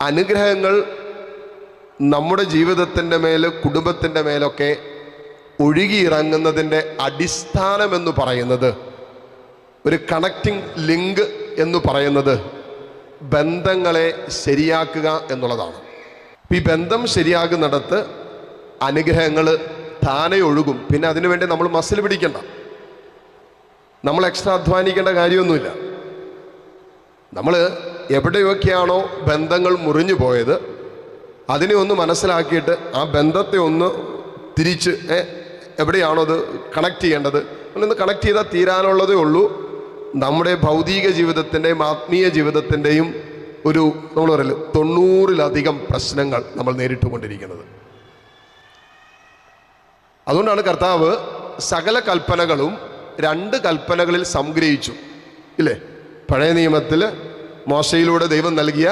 അനുഗ്രഹങ്ങൾ നമ്മുടെ ജീവിതത്തിൻ്റെ മേൽ, കുടുംബത്തിൻ്റെ മേലൊക്കെ ഒഴുകിയിറങ്ങുന്നതിൻ്റെ അടിസ്ഥാനമെന്ന് പറയുന്നത്, ഒരു കണക്റ്റിംഗ് ലിങ്ക് എന്ന് പറയുന്നത് ബന്ധങ്ങളെ ശരിയാക്കുക എന്നുള്ളതാണ്. ഈ ബന്ധം ശരിയാകുന്നിടത്ത് അനുഗ്രഹങ്ങൾ താനെ ഒഴുകും. പിന്നെ അതിനുവേണ്ടി നമ്മൾ മസിൽ പിടിക്കണ്ട, നമ്മൾ എക്സ്ട്രാ അധ്വാനിക്കേണ്ട കാര്യമൊന്നുമില്ല. നമ്മൾ എവിടെയൊക്കെയാണോ ബന്ധങ്ങൾ മുറിഞ്ഞു പോയത് അതിനെ ഒന്ന് മനസ്സിലാക്കിയിട്ട് ആ ബന്ധത്തെ ഒന്ന് തിരിച്ച് എവിടെയാണോ അത് കണക്ട് ചെയ്യേണ്ടത് ഒന്ന് കണക്ട് ചെയ്താൽ തീരാനുള്ളതേ ഉള്ളൂ. നമ്മുടെ ഭൗതിക ജീവിതത്തിൻ്റെയും ആത്മീയ ജീവിതത്തിൻ്റെയും ഒരു നമ്മൾ പറയല്ലോ 90% പ്രശ്നങ്ങൾ നമ്മൾ നേരിട്ടുകൊണ്ടിരിക്കുന്നത്. അതുകൊണ്ടാണ് കർത്താവ് സകല കൽപ്പനകളും 2 കൽപ്പനകളിൽ സംഗ്രഹിച്ചു, ഇല്ലേ? പഴയ നിയമത്തിൽ മോശയിലൂടെ ദൈവം നൽകിയ